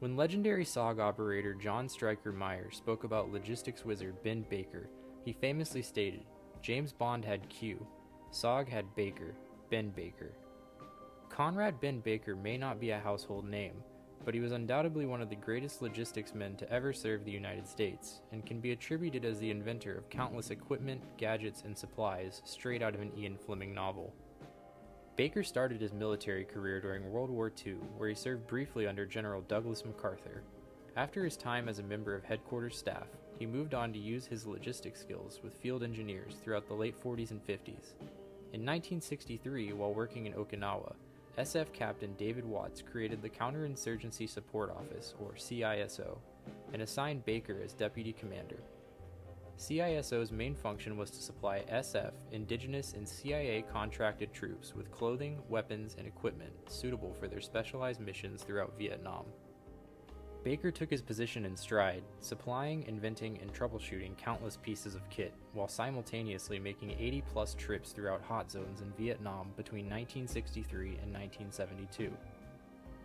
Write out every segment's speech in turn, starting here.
When legendary SOG operator John Stryker Meyer spoke about logistics wizard Ben Baker, he famously stated, "James Bond had Q, SOG had Baker, Ben Baker." Conrad Ben Baker may not be a household name, but he was undoubtedly one of the greatest logistics men to ever serve the United States, and can be attributed as the inventor of countless equipment, gadgets, and supplies straight out of an Ian Fleming novel. Baker started his military career during World War II, where he served briefly under General Douglas MacArthur. After his time as a member of headquarters staff, he moved on to use his logistics skills with field engineers throughout the late 40s and 50s. In 1963, while working in Okinawa, SF Captain David Watts created the Counterinsurgency Support Office, or CISO, and assigned Baker as deputy commander. CISO's main function was to supply SF, Indigenous, and CIA contracted troops with clothing, weapons, and equipment suitable for their specialized missions throughout Vietnam. Baker took his position in stride, supplying, inventing, and troubleshooting countless pieces of kit, while simultaneously making 80-plus trips throughout hot zones in Vietnam between 1963 and 1972.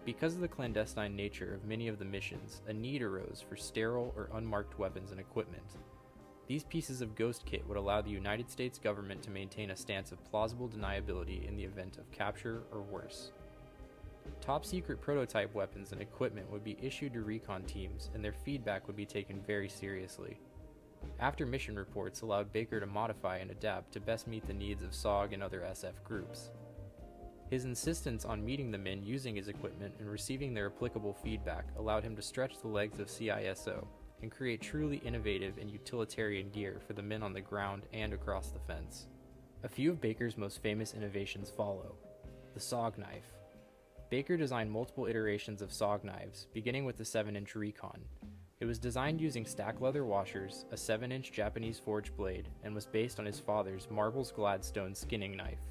Because of the clandestine nature of many of the missions, a need arose for sterile or unmarked weapons and equipment. These pieces of ghost kit would allow the United States government to maintain a stance of plausible deniability in the event of capture or worse. Top-secret prototype weapons and equipment would be issued to recon teams, and their feedback would be taken very seriously. After-mission reports allowed Baker to modify and adapt to best meet the needs of SOG and other SF groups. His insistence on meeting the men using his equipment and receiving their applicable feedback allowed him to stretch the legs of CISO and create truly innovative and utilitarian gear for the men on the ground and across the fence. A few of Baker's most famous innovations follow. The SOG knife. Baker designed multiple iterations of SOG knives, beginning with the 7-inch Recon. It was designed using stack leather washers, a 7-inch Japanese forged blade, and was based on his father's Marbles Gladstone skinning knife.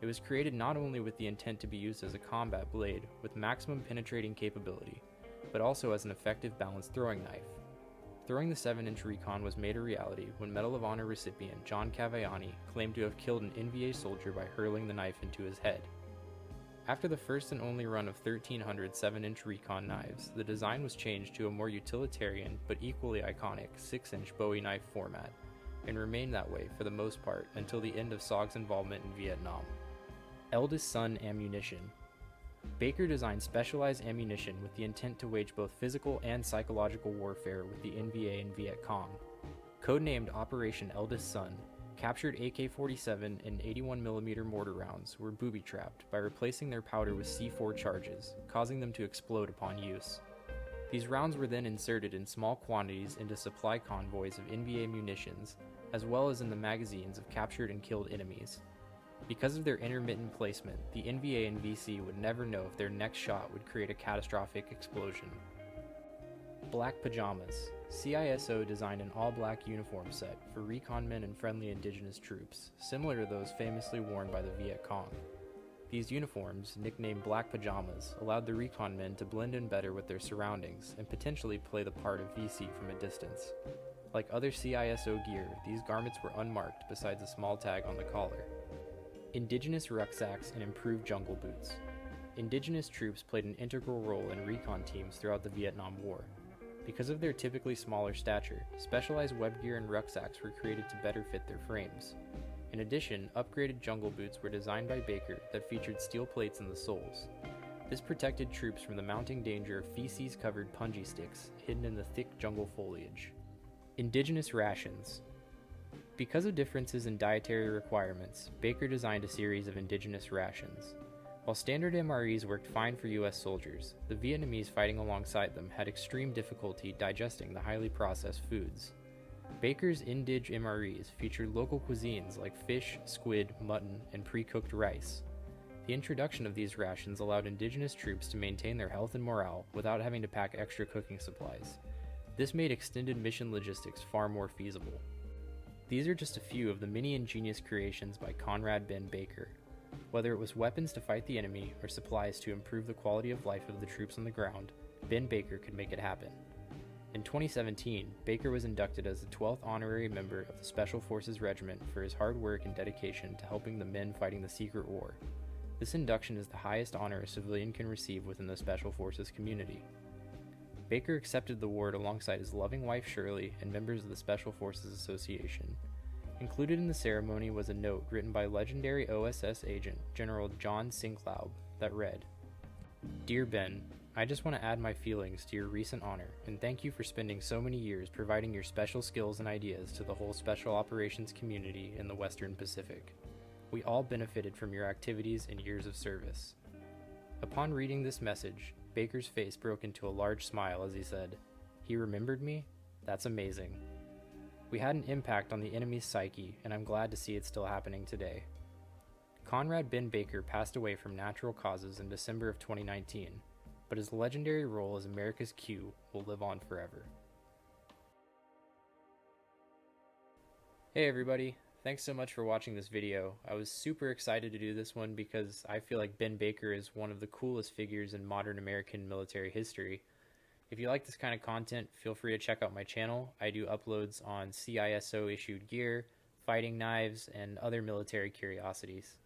It was created not only with the intent to be used as a combat blade with maximum penetrating capability, but also as an effective balanced throwing knife. Throwing the 7-inch Recon was made a reality when Medal of Honor recipient John Cavaiani claimed to have killed an NVA soldier by hurling the knife into his head. After the first and only run of 1,300 7-inch Recon knives, the design was changed to a more utilitarian but equally iconic 6-inch Bowie knife format, and remained that way for the most part until the end of SOG's involvement in Vietnam. Eldest Son Ammunition. Baker designed specialized ammunition with the intent to wage both physical and psychological warfare with the NVA and Viet Cong. Codenamed Operation Eldest Son, captured AK-47 and 81mm mortar rounds were booby-trapped by replacing their powder with C4 charges, causing them to explode upon use. These rounds were then inserted in small quantities into supply convoys of NVA munitions, as well as in the magazines of captured and killed enemies. Because of their intermittent placement, the NVA and VC would never know if their next shot would create a catastrophic explosion. Black Pajamas. CISO designed an all-black uniform set for recon men and friendly indigenous troops, similar to those famously worn by the Viet Cong. These uniforms, nicknamed Black Pajamas, allowed the recon men to blend in better with their surroundings and potentially play the part of VC from a distance. Like other CISO gear, these garments were unmarked besides a small tag on the collar. Indigenous rucksacks and improved jungle boots. Indigenous troops played an integral role in recon teams throughout the Vietnam War. Because of their typically smaller stature, specialized web gear and rucksacks were created to better fit their frames. In addition, upgraded jungle boots were designed by Baker that featured steel plates in the soles. This protected troops from the mounting danger of feces-covered punji sticks hidden in the thick jungle foliage. Indigenous Rations. Because of differences in dietary requirements, Baker designed a series of indigenous rations. While standard MREs worked fine for US soldiers, the Vietnamese fighting alongside them had extreme difficulty digesting the highly processed foods. Baker's Indig MREs featured local cuisines like fish, squid, mutton, and pre-cooked rice. The introduction of these rations allowed indigenous troops to maintain their health and morale without having to pack extra cooking supplies. This made extended mission logistics far more feasible. These are just a few of the many ingenious creations by Conrad Ben Baker. Whether it was weapons to fight the enemy or supplies to improve the quality of life of the troops on the ground, Ben Baker could make it happen. In 2017, Baker was inducted as the 12th honorary member of the Special Forces Regiment for his hard work and dedication to helping the men fighting the secret war. This induction is the highest honor a civilian can receive within the Special Forces community. Baker accepted the award alongside his loving wife Shirley and members of the Special Forces Association. Included in the ceremony was a note written by legendary OSS agent General John Sinclaub that read, "Dear Ben, I just want to add my feelings to your recent honor and thank you for spending so many years providing your special skills and ideas to the whole special operations community in the Western Pacific. We all benefited from your activities and years of service." Upon reading this message, Baker's face broke into a large smile as he said, "He remembered me? That's amazing. We had an impact on the enemy's psyche, and I'm glad to see it still happening today." Conrad Ben Baker passed away from natural causes in December of 2019, but his legendary role as America's Q will live on forever. Hey everybody, thanks so much for watching this video. I was super excited to do this one because I feel like Ben Baker is one of the coolest figures in modern American military history. If you like this kind of content, feel free to check out my channel. I do uploads on CISO issued gear, fighting knives, and other military curiosities.